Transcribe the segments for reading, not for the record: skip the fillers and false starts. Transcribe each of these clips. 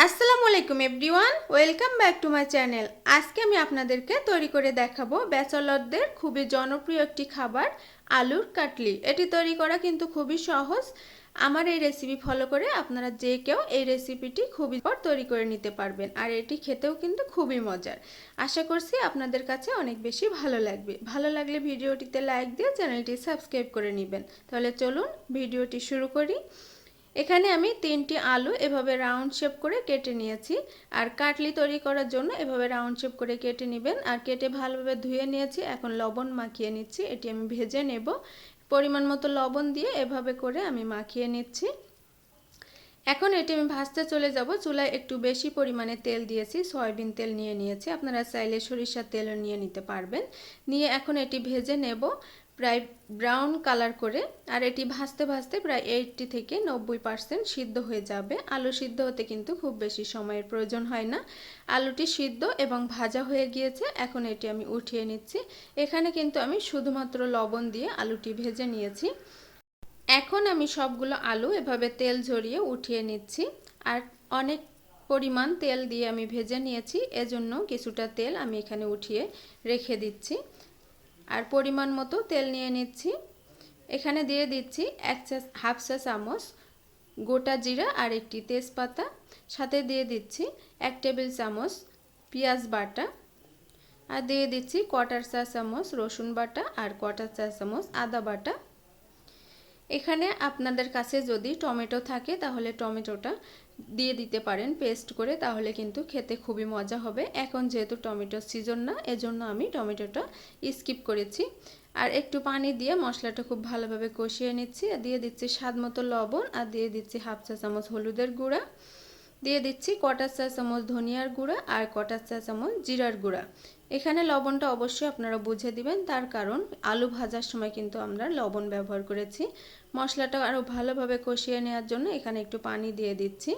আসসালামু আলাইকুম everyone, welcome back to my channel. আজকে আমি আপনাদেরকে তৈরি করে দেখাবো ব্যাচেলরদের খুবই জনপ্রিয় একটি খাবার আলুর কাটলি। এটি তৈরি করা কিন্তু খুবই সহজ। আমার এই রেসিপি ফলো করে আপনারা যে কেউ এই রেসিপিটি খুবই তৈরি করে নিতে পারবেন, আর এটি খেতেও কিন্তু খুবই মজার। আশা করছি আপনাদের কাছে অনেক বেশি ভালো লাগবে। ভালো লাগলে ভিডিওটিতে লাইক দিয়ে চ্যানেলটি সাবস্ক্রাইব করে নেবেন। তাহলে চলুন ভিডিওটি শুরু করি। এখানে আমি 3টি আলু এভাবে রাউন্ড শেপ করে কেটে নিয়েছি। আর কাটলি তৈরি করার জন্য এভাবে রাউন্ড শেপ করে কেটে নেবেন। আর কেটে ভালোভাবে ধুয়ে নিয়েছি। এখন লবণ মাখিয়ে নিচ্ছি। এটি আমি ভেজে নেব। পরিমাণ মতো লবণ দিয়ে এভাবে করে আমি মাখিয়ে নিচ্ছি। এখন এটি আমি ভাজতে চলে যাব। চুলায় একটু বেশি পরিমাণে তেল দিয়েছি, সয়াবিন তেল নিয়ে নিয়েছি। আপনারা চাইলে সরিষার তেলও নিয়ে নিতে পারবেন। নিয়ে এখন এটি ভেজে নেব প্রায় ব্রাউন কালার করে। আর এটি ভাজতে ভাজতে প্রায় 80 থেকে 90% সিদ্ধ হয়ে যাবে। আলু সিদ্ধ হতে কিন্তু খুব বেশি সময়ের প্রয়োজন হয় না। আলুটি সিদ্ধ এবং ভাজা হয়ে গিয়েছে। এখন এটি আমি উঠিয়ে নিচ্ছি। এখানে কিন্তু আমি শুধুমাত্র লবণ দিয়ে আলুটি ভেজে নিয়েছি। এখন আমি সবগুলো আলু এভাবে তেল ঝরিয়ে উঠিয়ে নিচ্ছি। আর অনেক পরিমাণ তেল দিয়ে আমি ভেজে নিয়েছি, এজন্য কিছুটা তেল আমি এখানে উঠিয়ে রেখে দিচ্ছি। আর পরিমাণ মতো তেল নিয়ে নিচ্ছি। এখানে দিয়ে দিচ্ছি হাফ চা চামচ গোটা জিরা আর একটি তেজপাতা। সাথে দিয়ে দিচ্ছি 1 টেবিল চামচ পেঁয়াজ বাটা। আর দিয়ে দিচ্ছি 1/4 চা চামচ রসুন বাটা আর 1/4 চা চামচ আদা বাটা। এখানে আপনাদের কাছে যদি টমেটো থাকে তাহলে টমেটোটা দিয়ে দিতে পারেন পেস্ট করে, তাহলে কিন্তু খেতে খুবই মজা হবে। এখন যেহেতু টমেটোর সিজন না, এজন্য আমি টমেটোটা স্কিপ করেছি। আর একটু পানি দিয়ে মশলাটা খুব ভালোভাবে কষিয়ে নিচ্ছি। দিয়ে দিচ্ছি স্বাদ মতো লবণ, আর দিয়ে দিচ্ছি হাফ চা চামচ হলুদের গুঁড়া, দিয়ে দিচ্ছি 1/4 চা চামচ ধনিয়ার গুঁড়া আর 1/4 চা চামচ জিরার গুঁড়া। এখানে লবণটা অবশ্যই আপনারা বুঝে দিবেন, তার কারণ আলু ভাজার সময় কিন্তু আমরা লবণ ব্যবহার করেছি। মশলাটা আরও ভালোভাবে কষিয়ে নেওয়ার জন্য এখানে একটু পানি দিয়ে দিচ্ছি।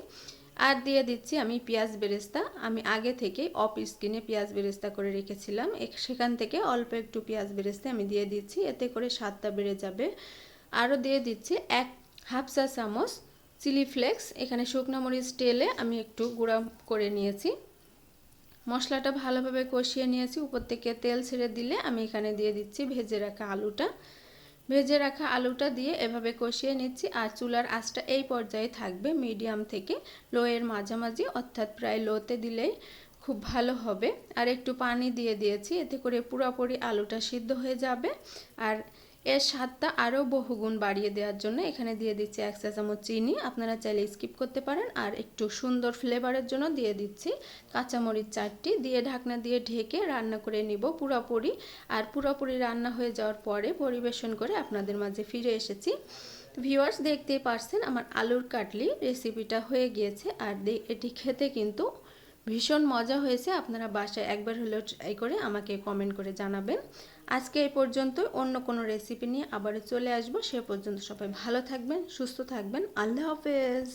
আর দিয়ে দিচ্ছি আমি পেঁয়াজ বেরেস্তা। আমি আগে থেকেই অফ স্ক্রিনে পেঁয়াজ বেরেস্তা করে রেখেছিলাম, সেখান থেকে অল্প একটু পেঁয়াজ বেরেস্তা আমি দিয়ে দিচ্ছি, এতে করে স্বাদটা বেড়ে যাবে। আরও দিয়ে দিচ্ছি হাফ চা চামচ চিলি ফ্লেক্স। এখানে শুকনো মরিচ তেলে আমি একটু গুঁড়া করে নিয়েছি। মশলাটা ভালোভাবে কষিয়ে নিয়েছি। উপর থেকে তেল ছেড়ে দিলে আমি এখানে দিয়ে দিচ্ছি ভেজে রাখা আলুটা। ভেজে রাখা আলুটা দিয়ে এভাবে কষিয়ে নিচ্ছি। আর চুলার আঁচটা এই পর্যায়ে থাকবে মিডিয়াম থেকে লো এর মাঝামাঝি, অর্থাৎ প্রায় লোতে দিলেই খুব ভালো হবে। আর একটু পানি দিয়ে দিয়েছি, এতে করে পুরোপুরি আলুটা সিদ্ধ হয়ে যাবে। আর এর স্বাদটা আরও বহুগুণ বাড়িয়ে দেওয়ার জন্য এখানে দিয়ে দিচ্ছি 1 চা চামচ চিনি। আপনারা চাইলে স্কিপ করতে পারেন। আর একটু সুন্দর ফ্লেভারের জন্য দিয়ে দিচ্ছি কাঁচামরিচ 4টি। দিয়ে ঢাকনা দিয়ে ঢেকে রান্না করে নিব পুরোপুরি। আর পুরোপুরি রান্না হয়ে যাওয়ার পরে পরিবেশন করে আপনাদের মাঝে ফিরে এসেছি। ভিউয়ার্স, দেখতেই পারছেন আমার আলুর কাটলি রেসিপিটা হয়ে গিয়েছে। আর এটি খেতে কিন্তু ভীষণ মজা হয়েছে। আপনারা বাসায় একবার হলেও ট্রাই করে আমাকে কমেন্ট করে জানাবেন। আজকে এই পর্যন্ত, অন্য কোনো রেসিপি নিয়ে আবারও চলে আসবো। সে পর্যন্ত সবাই ভালো থাকবেন, সুস্থ থাকবেন। আল্লাহ হাফেজ।